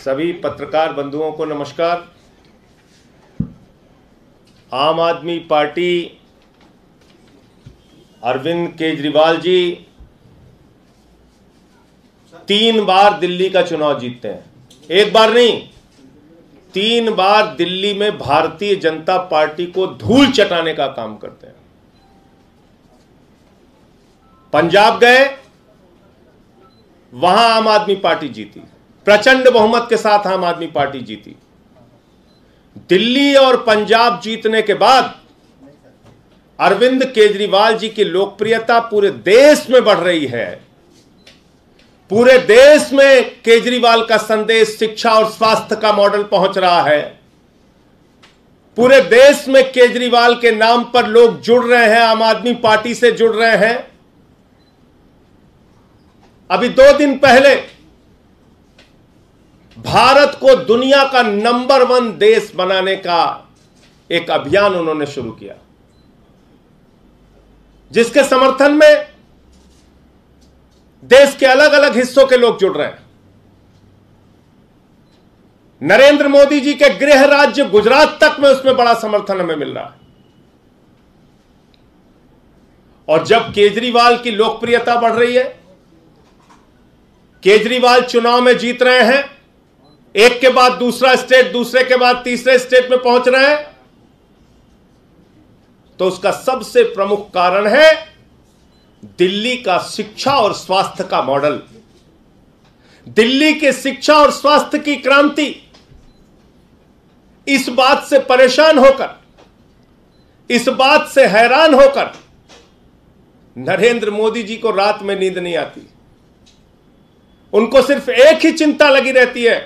सभी पत्रकार बंधुओं को नमस्कार। आम आदमी पार्टी अरविंद केजरीवाल जी 3 बार दिल्ली का चुनाव जीतते हैं। एक बार नहीं, 3 बार दिल्ली में भारतीय जनता पार्टी को धूल चटाने का काम करते हैं। पंजाब गए, वहां आम आदमी पार्टी जीती, प्रचंड बहुमत के साथ आम आदमी पार्टी जीती। दिल्ली और पंजाब जीतने के बाद अरविंद केजरीवाल जी की लोकप्रियता पूरे देश में बढ़ रही है। पूरे देश में केजरीवाल का संदेश शिक्षा और स्वास्थ्य का मॉडल पहुंच रहा है। पूरे देश में केजरीवाल के नाम पर लोग जुड़ रहे हैं, आम आदमी पार्टी से जुड़ रहे हैं। अभी 2 दिन पहले भारत को दुनिया का नंबर 1 देश बनाने का एक अभियान उन्होंने शुरू किया, जिसके समर्थन में देश के अलग अलग हिस्सों के लोग जुड़ रहे हैं। नरेंद्र मोदी जी के गृह राज्य गुजरात तक में उसमें बड़ा समर्थन हमें मिल रहा है। और जब केजरीवाल की लोकप्रियता बढ़ रही है, केजरीवाल चुनाव में जीत रहे हैं, एक के बाद दूसरा स्टेट, दूसरे के बाद तीसरे स्टेट में पहुंच रहे हैं, तो उसका सबसे प्रमुख कारण है दिल्ली का शिक्षा और स्वास्थ्य का मॉडल। दिल्ली के शिक्षा और स्वास्थ्य की क्रांति। इस बात से परेशान होकर, इस बात से हैरान होकर नरेंद्र मोदी जी को रात में नींद नहीं आती। उनको सिर्फ एक ही चिंता लगी रहती है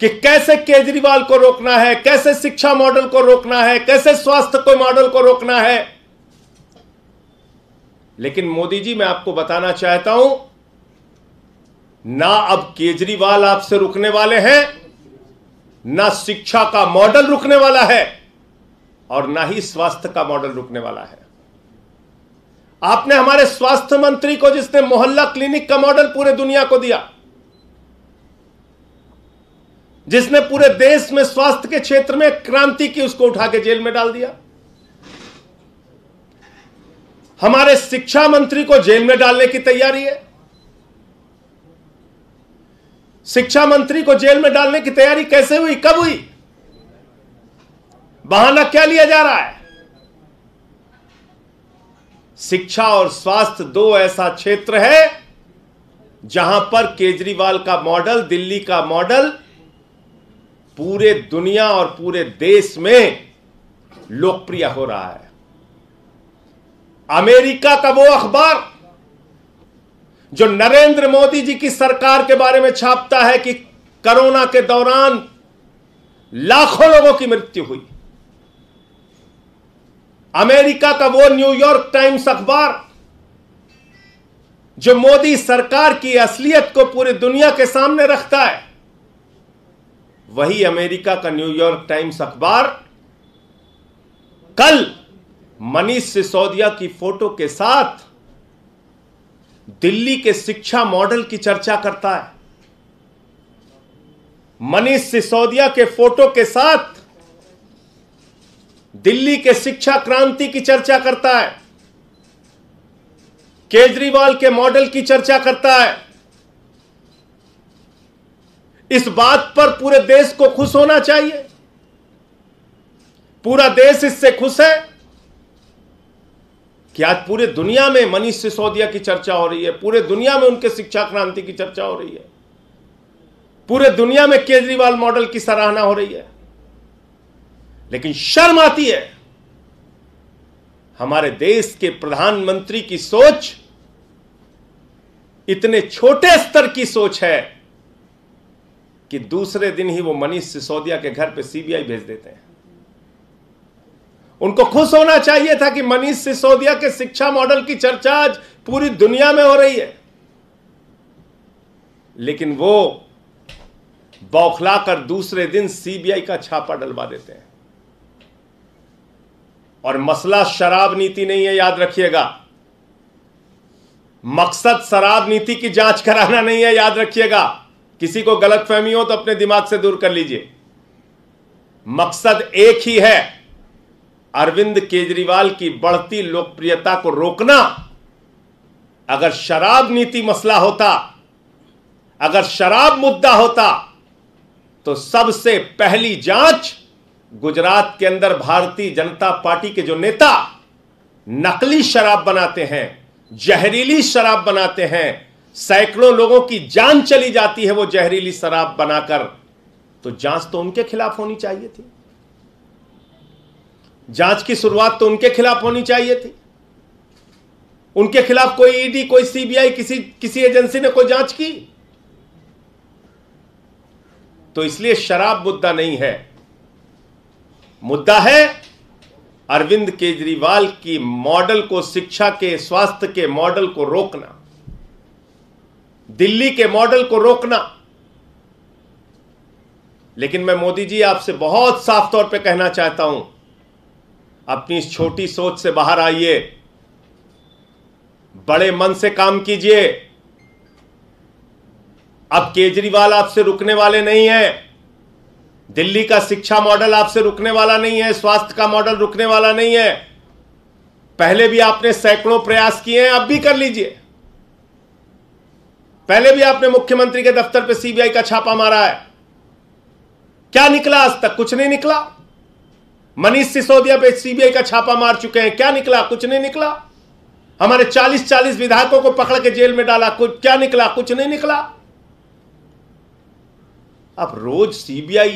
कि कैसे केजरीवाल को रोकना है, कैसे शिक्षा मॉडल को रोकना है, कैसे स्वास्थ्य को मॉडल को रोकना है। लेकिन मोदी जी, मैं आपको बताना चाहता हूं, ना अब केजरीवाल आपसे रुकने वाले हैं, ना शिक्षा का मॉडल रुकने वाला है, और ना ही स्वास्थ्य का मॉडल रुकने वाला है। आपने हमारे स्वास्थ्य मंत्री को, जिसने मोहल्ला क्लिनिक का मॉडल पूरे दुनिया को दिया, जिसने पूरे देश में स्वास्थ्य के क्षेत्र में क्रांति की, उसको उठा के जेल में डाल दिया। हमारे शिक्षा मंत्री को जेल में डालने की तैयारी है। शिक्षा मंत्री को जेल में डालने की तैयारी कैसे हुई, कब हुई? बहाना क्या लिया जा रहा है? शिक्षा और स्वास्थ्य 2 ऐसा क्षेत्र है जहां पर केजरीवाल का मॉडल, दिल्ली का मॉडल पूरे दुनिया और पूरे देश में लोकप्रिय हो रहा है। अमेरिका का वो अखबार जो नरेंद्र मोदी जी की सरकार के बारे में छापता है कि कोरोना के दौरान लाखों लोगों की मृत्यु हुई, अमेरिका का वो न्यूयॉर्क टाइम्स अखबार जो मोदी सरकार की असलियत को पूरी दुनिया के सामने रखता है, वही अमेरिका का न्यूयॉर्क टाइम्स अखबार कल मनीष सिसोदिया की फोटो के साथ दिल्ली के शिक्षा मॉडल की चर्चा करता है। मनीष सिसोदिया के फोटो के साथ दिल्ली के शिक्षा क्रांति की चर्चा करता है, केजरीवाल के मॉडल की चर्चा करता है। इस बात पर पूरे देश को खुश होना चाहिए। पूरा देश इससे खुश है कि आज पूरे दुनिया में मनीष सिसोदिया की चर्चा हो रही है, पूरे दुनिया में उनके शिक्षा क्रांति की चर्चा हो रही है, पूरे दुनिया में केजरीवाल मॉडल की सराहना हो रही है। लेकिन शर्म आती है, हमारे देश के प्रधानमंत्री की सोच इतने छोटे स्तर की सोच है कि दूसरे दिन ही वो मनीष सिसोदिया के घर पे सीबीआई भेज देते हैं। उनको खुश होना चाहिए था कि मनीष सिसोदिया के शिक्षा मॉडल की चर्चा आज पूरी दुनिया में हो रही है, लेकिन वो बौखलाकर दूसरे दिन सीबीआई का छापा डलवा देते हैं। और मसला शराब नीति नहीं है, याद रखिएगा। मकसद शराब नीति की जांच कराना नहीं है, याद रखिएगा। किसी को गलतफहमी हो तो अपने दिमाग से दूर कर लीजिए। मकसद एक ही है, अरविंद केजरीवाल की बढ़ती लोकप्रियता को रोकना। अगर शराब नीति मसला होता, अगर शराब मुद्दा होता, तो सबसे पहली जांच गुजरात के अंदर भारतीय जनता पार्टी के जो नेता नकली शराब बनाते हैं, जहरीली शराब बनाते हैं, सैकड़ों लोगों की जान चली जाती है वो जहरीली शराब बनाकर, तो जांच तो उनके खिलाफ होनी चाहिए थी। जांच की शुरुआत तो उनके खिलाफ होनी चाहिए थी। उनके खिलाफ कोई ईडी, कोई सीबीआई, किसी एजेंसी ने कोई जांच की? तो इसलिए शराब मुद्दा नहीं है, मुद्दा है अरविंद केजरीवाल की मॉडल को, शिक्षा के, स्वास्थ्य के मॉडल को रोकना, दिल्ली के मॉडल को रोकना। लेकिन मैं मोदी जी आपसे बहुत साफ तौर पे कहना चाहता हूं, अपनी इस छोटी सोच से बाहर आइए, बड़े मन से काम कीजिए। अब केजरीवाल आपसे रुकने वाले नहीं हैं, दिल्ली का शिक्षा मॉडल आपसे रुकने वाला नहीं है, स्वास्थ्य का मॉडल रुकने वाला नहीं है। पहले भी आपने सैकड़ों प्रयास किए हैं, अब भी कर लीजिए। पहले भी आपने मुख्यमंत्री के दफ्तर पे सीबीआई का छापा मारा है, क्या निकला? आज तक कुछ नहीं निकला। मनीष सिसोदिया पे सीबीआई का छापा मार चुके हैं, क्या निकला? कुछ नहीं निकला। हमारे 40-40 विधायकों को पकड़ के जेल में डाला, कुछ क्या निकला? कुछ नहीं निकला। अब रोज सीबीआई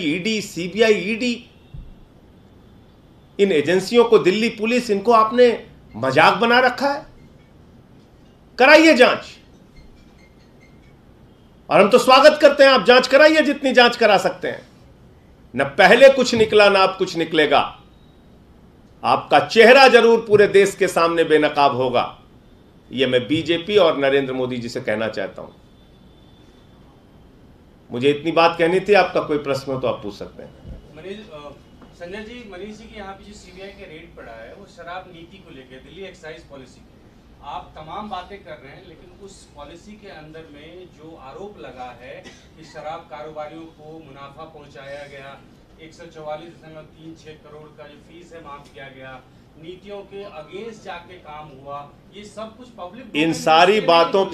ईडी, इन एजेंसियों को, दिल्ली पुलिस, इनको आपने मजाक बना रखा है। कराइए जांच, और हम तो स्वागत करते हैं, आप जांच कराइए जितनी जांच करा सकते हैं। न पहले कुछ निकला, ना अब कुछ निकलेगा। आपका चेहरा जरूर पूरे देश के सामने बेनकाब होगा। यह मैं बीजेपी और नरेंद्र मोदी जी से कहना चाहता हूं। मुझे इतनी बात कहनी थी। आपका कोई प्रश्न हो तो आप पूछ सकते हैं। संजय जी, मनीष जी के यहाँ पे जो सीबीआई का रेड पड़ा है वो शराब नीति को लेकर, दिल्ली एक्साइज पॉलिसी की आप तमाम बातें कर रहे हैं, लेकिन उस पॉलिसी के अंदर में जो आरोप लगा है कि शराब कारोबारियों को मुनाफा पहुंचाया गया, 144.36 करोड़ का जो फीस है माफ किया गया, नीतियों के अगेंस्ट जाके काम हुआ, ये सब कुछ पब्लिक इन सारी बातों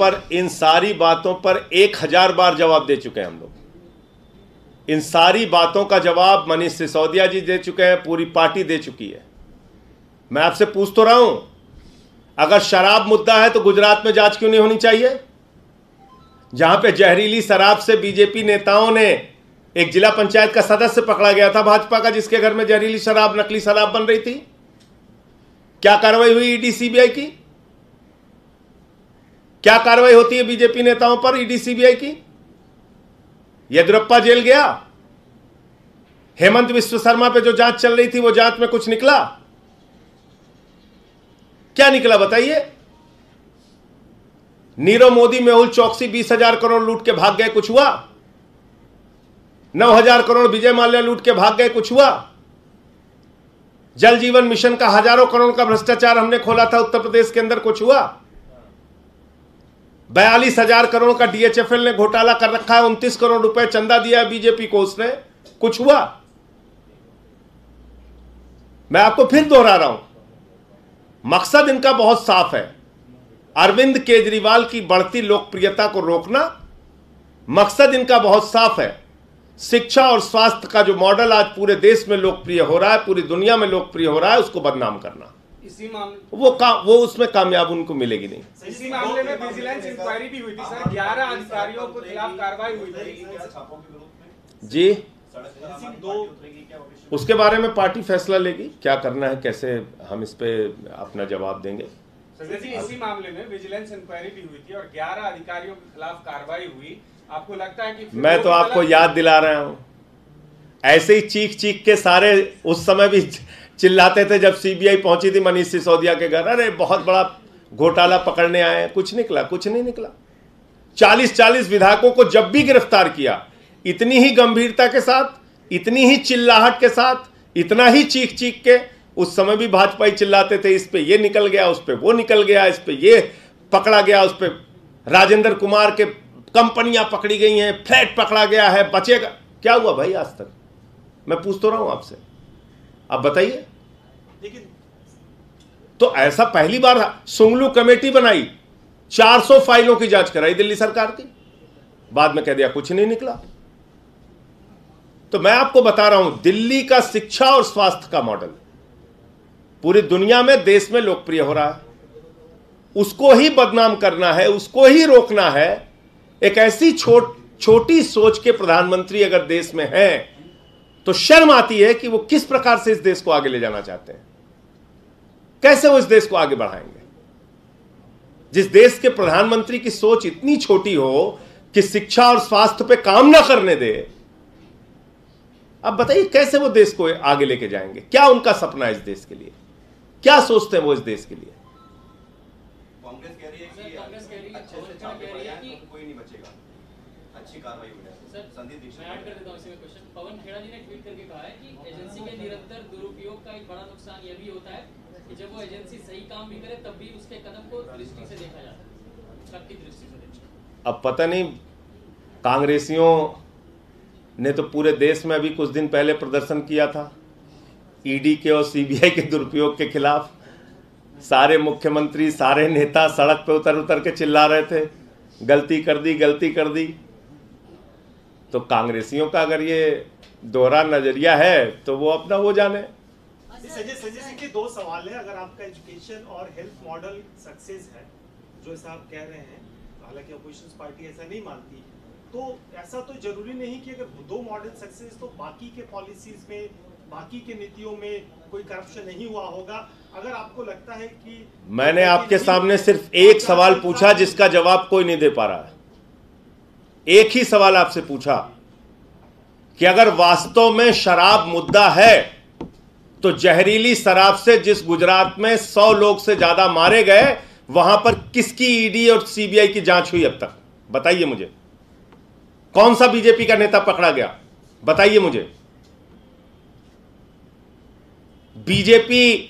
पर 1000 बार जवाब दे चुके हैं हम लोग। इन सारी बातों का जवाब मनीष सिसोदिया जी दे चुके हैं, पूरी पार्टी दे चुकी है। मैं आपसे पूछ तो रहा हूं, अगर शराब मुद्दा है तो गुजरात में जांच क्यों नहीं होनी चाहिए? जहां पे जहरीली शराब से बीजेपी नेताओं ने, एक जिला पंचायत का सदस्य पकड़ा गया था भाजपा का, जिसके घर में जहरीली शराब, नकली शराब बन रही थी। क्या कार्रवाई हुई ईडी सीबीआई की? क्या कार्रवाई होती है बीजेपी नेताओं पर ईडी सीबीआई की? येदियुरप्पा जेल गया। हेमंत विश्व शर्मा पे जो जांच चल रही थी, वो जांच में कुछ निकला? क्या निकला बताइए? नीरव मोदी, मेहुल चौकसी 20,000 करोड़ लूट के भाग गए, कुछ हुआ? 9,000 करोड़ विजय माल्या लूट के भाग गए, कुछ हुआ? जल जीवन मिशन का हजारों करोड़ का भ्रष्टाचार हमने खोला था उत्तर प्रदेश के अंदर, कुछ हुआ? 42,000 करोड़ का डीएचएफएल ने घोटाला कर रखा है, 29 करोड़ रुपए चंदा दिया है बीजेपी को उसने, कुछ हुआ? मैं आपको फिर दोहरा रहा हूं, मकसद इनका बहुत साफ है, अरविंद केजरीवाल की बढ़ती लोकप्रियता को रोकना। मकसद इनका बहुत साफ है, शिक्षा और स्वास्थ्य का जो मॉडल आज पूरे देश में लोकप्रिय हो रहा है, पूरी दुनिया में लोकप्रिय हो रहा है, उसको बदनाम करना। इसी मामले वो उसमें कामयाब उनको मिलेगी नहीं। इसी मामले में विजिलेंस इंक्वायरी भी हुई थी सर, 11 अधिकारियों के खिलाफ कार्रवाई हुई थी जी। उसके बारे में पार्टी फैसला लेगी, क्या करना है, कैसे हम इस पे अपना जवाब देंगे। संजय जी, इसी मामले में विजिलेंस इंक्वायरी भी हुई थी और 11 अधिकारियों के खिलाफ कार्रवाई हुई। आपको लगता है कि मैं तो आपको याद दिला रहा हूं, ऐसे ही चीख चीख के सारे उस समय भी चिल्लाते थे जब सीबीआई पहुंची थी मनीष सिसोदिया के घर, अरे बहुत बड़ा घोटाला पकड़ने आए हैं, कुछ निकला? कुछ नहीं निकला। 40-40 विधायकों को जब भी गिरफ्तार किया, इतनी ही गंभीरता के साथ, इतनी ही चिल्लाहट के साथ, इतना ही चीख चीख के, उस समय भी भाजपा ही चिल्लाते थे, इस पे ये निकल गया, उस पे वो निकल गया, इस पे ये पकड़ा गया, उस पे राजेंद्र कुमार के कंपनियां पकड़ी गई हैं, फ्लैट पकड़ा गया है, बचेगा क्या हुआ भाई आज तक? मैं पूछ तो रहा हूं आपसे, आप बताइए। लेकिन तो ऐसा पहली बार सुंगलू कमेटी बनाई, 400 फाइलों की जांच कराई दिल्ली सरकार की, बाद में कह दिया कुछ नहीं निकला। तो मैं आपको बता रहा हूं, दिल्ली का शिक्षा और स्वास्थ्य का मॉडल पूरी दुनिया में, देश में लोकप्रिय हो रहा है। उसको ही बदनाम करना है, उसको ही रोकना है। एक ऐसी छोटी सोच के प्रधानमंत्री अगर देश में हैं तो शर्म आती है कि वो किस प्रकार से इस देश को आगे ले जाना चाहते हैं, कैसे वो इस देश को आगे बढ़ाएंगे। जिस देश के प्रधानमंत्री की सोच इतनी छोटी हो कि शिक्षा और स्वास्थ्य पे काम ना करने दे, अब बताइए कैसे वो देश को आगे लेके जाएंगे? क्या उनका सपना है इस देश के लिए? क्या सोचते हैं वो इस देश के लिए? कांग्रेस कह रही है कि अच्छे से छाप कि कोई नहीं बचेगा, अच्छी कार्रवाई हो जाए। संदीप दीक्षित मैं ऐड कर देता हूं इसी में क्वेश्चन। पवन खेड़ा जी ने ट्वीट करके कहा है कि एजेंसी के निरंतर दुरुपयोग का एक बड़ा नुकसान यह भी होता है कि जब वो एजेंसी सही काम भी करे तब भी उसके कदम को दृष्टि से देखा जाता है, सबकी दृष्टि से देखा। अब पता नहीं, कांग्रेसियों ने तो पूरे देश में अभी कुछ दिन पहले प्रदर्शन किया था ईडी के और सीबीआई के दुरुपयोग के खिलाफ। सारे मुख्यमंत्री, सारे नेता सड़क पे उतर के चिल्ला रहे थे, गलती कर दी, गलती कर दी। तो कांग्रेसियों का अगर ये दोहरा नजरिया है तो वो अपना वो जाने। संजय सिंह के दो सवाल है। अगर आपका एजुकेशन और हेल्थ मॉडल सक्सेस है, जो ऐसा आप कह रहे हैं, हालांकि अपोजिशन पार्टी ऐसा नहीं मानती, तो ऐसा तो जरूरी नहीं कि अगर दो मॉडल सक्सेस तो बाकी के पॉलिसीज में, बाकी के नीतियों में कोई करप्शन नहीं हुआ होगा। अगर आपको लगता है कि मैंने आपके सामने सिर्फ एक सवाल पूछा जिसका जवाब कोई नहीं दे पा रहा है। एक ही सवाल आपसे पूछा कि अगर वास्तव में शराब मुद्दा है तो जहरीली शराब से जिस गुजरात में 100 लोग से ज्यादा मारे गए, वहां पर किसकी ईडी और सीबीआई की जांच हुई अब तक? बताइए मुझे। कौन सा बीजेपी का नेता पकड़ा गया? बताइए मुझे। बीजेपी,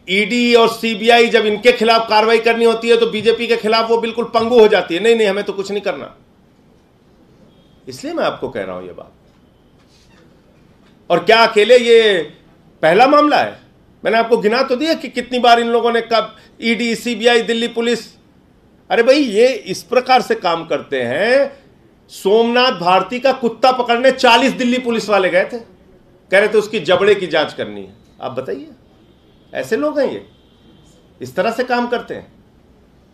ईडी और सीबीआई जब इनके खिलाफ कार्रवाई करनी होती है तो बीजेपी के खिलाफ वो बिल्कुल पंगु हो जाती है, नहीं नहीं हमें तो कुछ नहीं करना। इसलिए मैं आपको कह रहा हूं ये बात। और क्या अकेले ये पहला मामला है? मैंने आपको गिना तो दिया कि कितनी बार इन लोगों ने कब ईडी, सीबीआई, दिल्ली पुलिस। अरे भाई ये इस प्रकार से काम करते हैं। सोमनाथ भारती का कुत्ता पकड़ने 40 दिल्ली पुलिस वाले गए थे, कह रहे थे उसकी जबड़े की जांच करनी है। आप बताइए, ऐसे लोग हैं ये, इस तरह से काम करते हैं।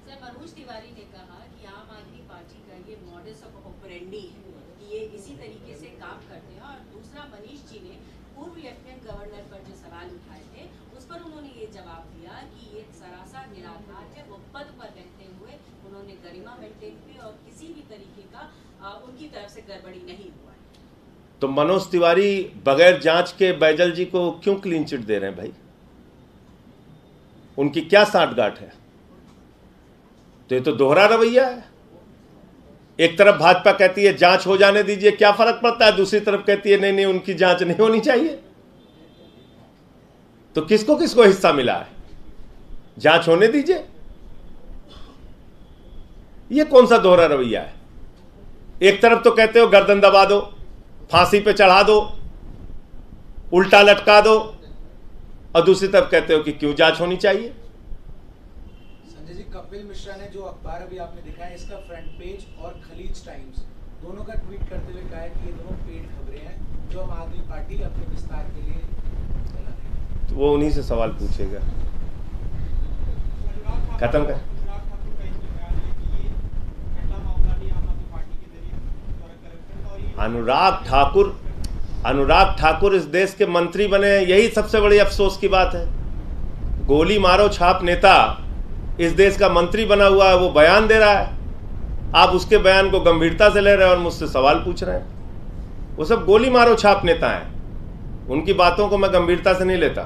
सर, मनोज तिवारी ने कहा कि आम आदमी पार्टी का ये मॉडस ऑपरेंडी है कि ये इसी तरीके से काम करते हैं। और दूसरा, मनीष जी ने पूर्व लेफ्टिनेंट गवर्नर पर जो सवाल उठाए थे उस पर उन्होंने ये जवाब दिया कि ये सरासर निराधार है। वो पद पर रहते हुए उन्होंने गरिमा मेंटेन की और किसी भी तरीके का उनकी तरफ से गड़बड़ी नहीं हुआ है। तो मनोज तिवारी बगैर जांच के बैजल जी को क्यों क्लीन चिट दे रहे हैं भाई? उनकी क्या साठगांठ है? तो ये तो दोहरा रवैया है। एक तरफ भाजपा कहती है जांच हो जाने दीजिए, क्या फर्क पड़ता है, दूसरी तरफ कहती है नहीं नहीं उनकी जांच नहीं होनी चाहिए। तो किसको किसको हिस्सा मिला है? जांच होने दीजिए। ये कौन सा दोहरा रवैया है? एक तरफ तो कहते हो गर्दन दबा दो, फांसी पे चढ़ा दो, उल्टा लटका दो, और दूसरी तरफ कहते हो कि क्यों जांच होनी चाहिए। संजय जी, कपिल मिश्रा ने जो अखबार अभी आपने दिखाया, इसका फ्रंट पेज और खलीज टाइम्स दोनों का ट्वीट करते हुए कहा है कि ये दोनों पेड खबरें हैं जो आम आदमी पार्टी अपने विस्तार के लिए फैला रही है। तो वो उन्हीं से सवाल पूछेगा। खत्म कर। अनुराग ठाकुर इस देश के मंत्री बने, यही सबसे बड़ी अफसोस की बात है। गोली मारो छाप नेता इस देश का मंत्री बना हुआ है, वो बयान दे रहा है, आप उसके बयान को गंभीरता से ले रहे हैं और मुझसे सवाल पूछ रहे हैं। वो सब गोली मारो छाप नेता हैं, उनकी बातों को मैं गंभीरता से नहीं लेता।